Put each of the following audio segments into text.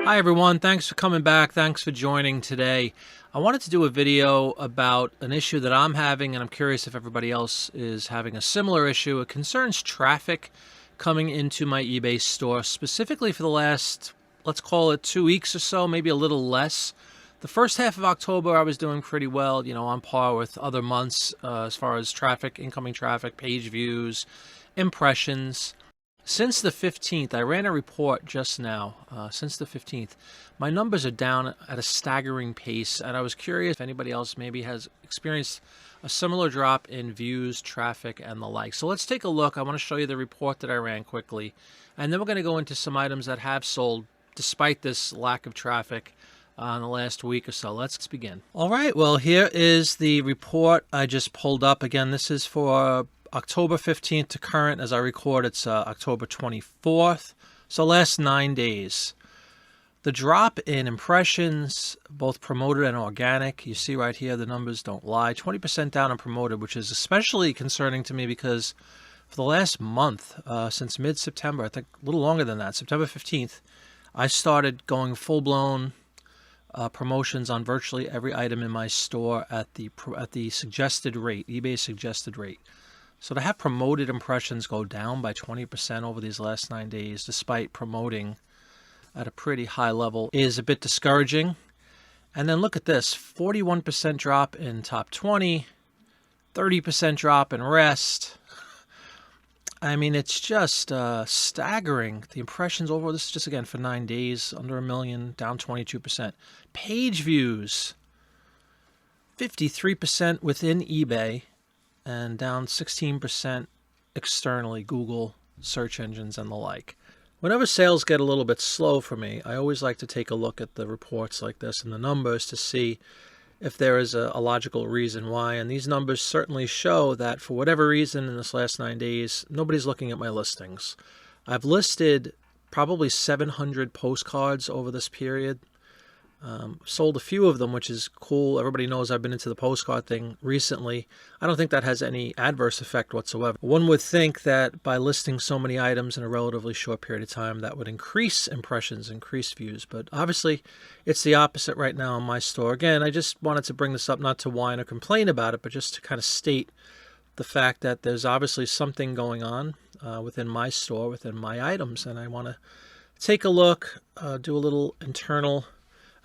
Hi everyone, thanks for coming back. Thanks for joining today. I wanted to do a video about an issue that I'm having, and I'm curious if everybody else is having a similar issue. It concerns traffic coming into my eBay store, specifically for the last, let's call it 2 weeks or so, maybe a little less. The first half of October, I was doing pretty well, on par with other months as far as traffic, incoming traffic, page views, impressions. Since the 15th, I ran a report just now. Since the 15th, my numbers are down at a staggering pace, and I was curious if anybody else maybe has experienced a similar drop in views, traffic, and the like. So let's take a look. I want to show you the report that I ran quickly, and then we're going to go into some items that have sold despite this lack of traffic in the last week or so. Let's begin. All right, well, here is the report I just pulled up. Again, this is for October 15th to current. As I record, it's October 24th. So last 9 days. The drop in impressions, both promoted and organic, you see right here, the numbers don't lie. 20% down on promoted, which is especially concerning to me because for the last month, since mid-September, I think a little longer than that, September 15th, I started going full-blown promotions on virtually every item in my store at the suggested rate, eBay suggested rate. So to have promoted impressions go down by 20% over these last 9 days, despite promoting at a pretty high level, is a bit discouraging. And then look at this, 41% drop in top 20, 30% drop in rest. I mean, it's just staggering. The impressions over, this is just again for 9 days, under a million, down 22%. Page views, 53% within eBay, and down 16% externally, Google, search engines, and the like. Whenever sales get a little bit slow for me, I always like to take a look at the reports like this and the numbers to see if there is a logical reason why. And these numbers certainly show that for whatever reason in this last 9 days, nobody's looking at my listings. I've listed probably 700 postcards over this period. Sold a few of them, which is cool. Everybody knows I've been into the postcard thing recently. I don't think that has any adverse effect whatsoever. One would think that by listing so many items in a relatively short period of time, that would increase impressions, increase views. But obviously, it's the opposite right now in my store. Again, I just wanted to bring this up not to whine or complain about it, but just to kind of state the fact that there's obviously something going on within my store, within my items. And I want to take a look, do a little internal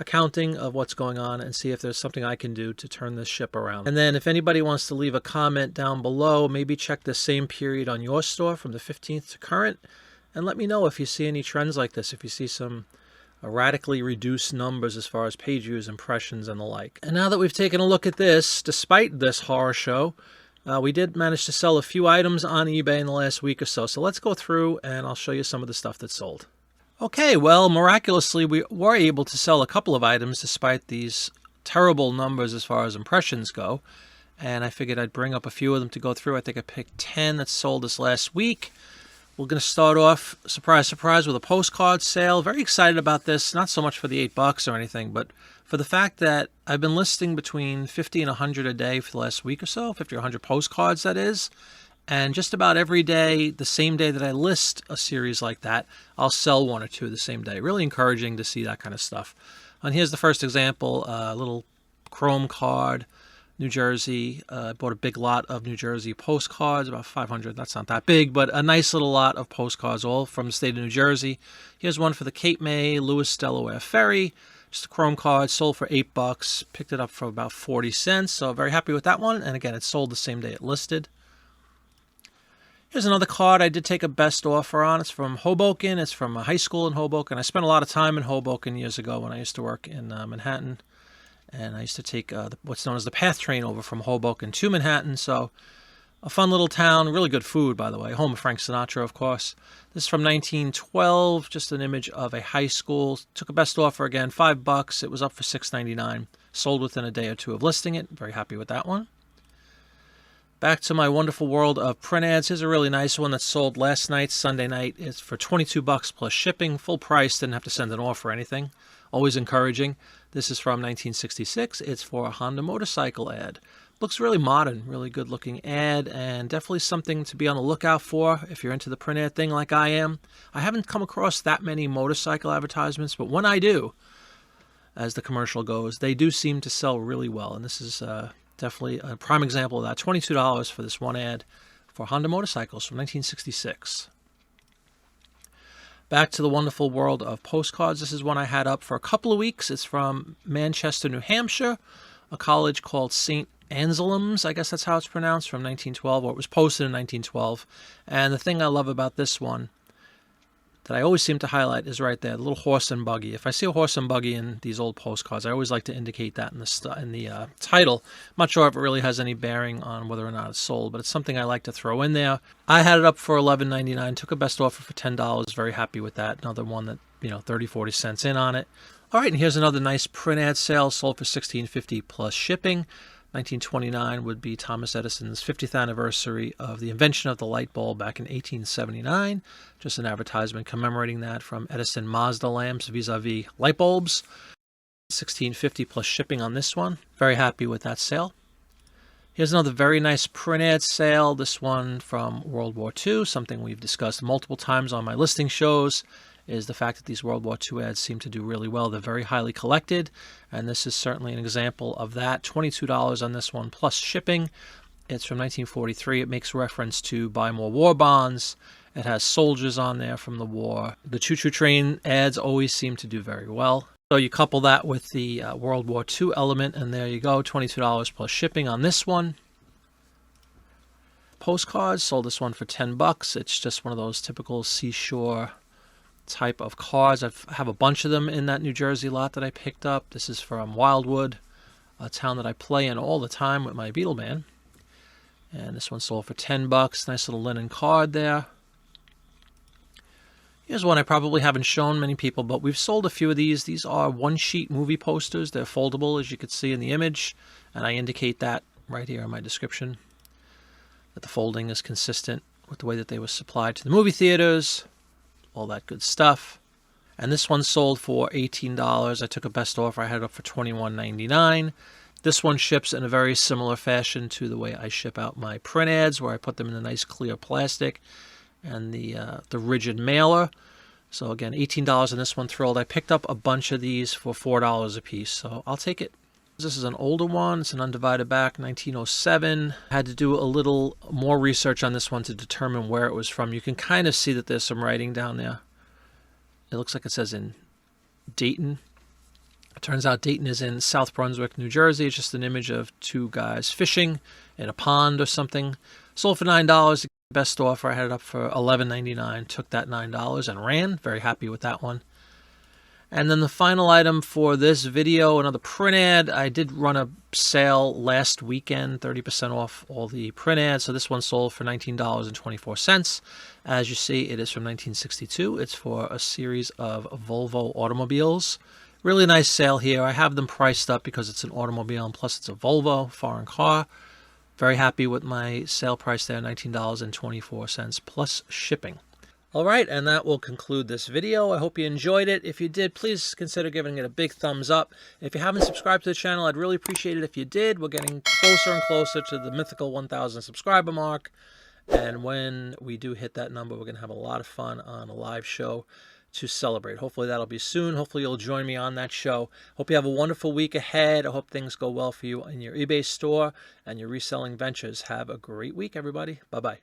accounting of what's going on and see if there's something I can do to turn this ship around. And then if anybody wants to leave a comment down below, maybe check the same period on your store from the 15th to current and let me know if you see any trends like this, if you see some radically reduced numbers as far as page views, impressions, and the like. And now that we've taken a look at this, despite this horror show, we did manage to sell a few items on eBay in the last week or so. So let's go through and I'll show you some of the stuff that's sold. Okay, well, miraculously, we were able to sell a couple of items despite these terrible numbers as far as impressions go. And I figured I'd bring up a few of them to go through. I think I picked 10 that sold this last week. We're going to start off, surprise, surprise, with a postcard sale. Very excited about this, not so much for the $8 or anything, but for the fact that I've been listing between 50 and 100 a day for the last week or so, 50 or 100 postcards, that is. And just about every day, the same day that I list a series like that, I'll sell one or two the same day. Really encouraging to see that kind of stuff. And here's the first example, a little Chrome card, New Jersey. I bought a big lot of New Jersey postcards, about 500. That's not that big, but a nice little lot of postcards, all from the state of New Jersey. Here's one for the Cape May, Lewis, Delaware Ferry. Just a Chrome card, sold for $8. Picked it up for about 40 cents, so very happy with that one. And again, it sold the same day it listed. Here's another card I did take a best offer on. It's from Hoboken. It's from a high school in Hoboken. I spent a lot of time in Hoboken years ago when I used to work in Manhattan. And I used to take what's known as the PATH train over from Hoboken to Manhattan. So a fun little town. Really good food, by the way. Home of Frank Sinatra, of course. This is from 1912. Just an image of a high school. Took a best offer again, $5. It was up for $6.99. Sold within a day or two of listing it. Very happy with that one. Back to my wonderful world of print ads. Here's a really nice one that sold last night, Sunday night. It's for $22 plus shipping, full price. Didn't have to send an offer or anything. Always encouraging. This is from 1966. It's for a Honda motorcycle ad. Looks really modern, really good looking ad, and definitely something to be on the lookout for if you're into the print ad thing like I am. I haven't come across that many motorcycle advertisements, but when I do, as the commercial goes, they do seem to sell really well. And this is definitely a prime example of that. $22 for this one ad for Honda motorcycles from 1966. Back to the wonderful world of postcards. This is one I had up for a couple of weeks. It's from Manchester, New Hampshire, a college called St. Anselm's, I guess that's how it's pronounced, from 1912, or it was posted in 1912. And the thing I love about this one that I always seem to highlight is right there, the little horse and buggy. If I see a horse and buggy in these old postcards, I always like to indicate that in the title. I'm not sure if it really has any bearing on whether or not it's sold, but it's something I like to throw in there. I had it up for $11.99, took a best offer for $10, very happy with that. Another one that, 30, 40 cents in on it. All right, and here's another nice print ad sale, sold for $16.50 plus shipping. 1929 would be Thomas Edison's 50th anniversary of the invention of the light bulb back in 1879. Just an advertisement commemorating that from Edison Mazda lamps vis-a-vis light bulbs. $16.50 plus shipping on this one. Very happy with that sale. Here's another very nice print ad sale. This one from World War II, something we've discussed multiple times on my listing shows, is the fact that these World War II ads seem to do really well. They're very highly collected, and this is certainly an example of that. $22 on this one, plus shipping. It's from 1943. It makes reference to buy more war bonds. It has soldiers on there from the war. The choo-choo train ads always seem to do very well. So you couple that with the World War II element, and there you go, $22 plus shipping on this one. Postcards, sold this one for $10. It's just one of those typical seashore type of cards. I have a bunch of them in that New Jersey lot that I picked up. This is from Wildwood, a town that I play in all the time with my Beetle Man. And this one sold for $10. Nice little linen card there. Here's one I probably haven't shown many people, but we've sold a few of these. These are one-sheet movie posters. They're foldable, as you can see in the image, and I indicate that right here in my description, that the folding is consistent with the way that they were supplied to the movie theaters. All that good stuff. And this one sold for $18. I took a best offer. I had it up for $21.99. This one ships in a very similar fashion to the way I ship out my print ads, where I put them in a nice clear plastic and the rigid mailer. So again, $18 on this one. Thrilled. I picked up a bunch of these for $4 a piece, so I'll take it. This is an older one. It's an undivided back, 1907. I had to do a little more research on this one to determine where it was from. You can kind of see that there's some writing down there. It looks like it says in Dayton. It turns out Dayton is in South Brunswick, New Jersey. It's just an image of two guys fishing in a pond or something. Sold for $9. Best offer. I had it up for $11.99. Took that $9 and ran. Very happy with that one. And then the final item for this video, another print ad. I did run a sale last weekend, 30% off all the print ads. So this one sold for $19.24. As you see, it is from 1962. It's for a series of Volvo automobiles. Really nice sale here. I have them priced up because it's an automobile and plus it's a Volvo foreign car. Very happy with my sale price there, $19.24 plus shipping. All right, and that will conclude this video. I hope you enjoyed it. If you did, please consider giving it a big thumbs up. If you haven't subscribed to the channel, I'd really appreciate it if you did. We're getting closer and closer to the mythical 1,000 subscriber mark. And when we do hit that number, we're going to have a lot of fun on a live show to celebrate. Hopefully that'll be soon. Hopefully you'll join me on that show. Hope you have a wonderful week ahead. I hope things go well for you in your eBay store and your reselling ventures. Have a great week, everybody. Bye-bye.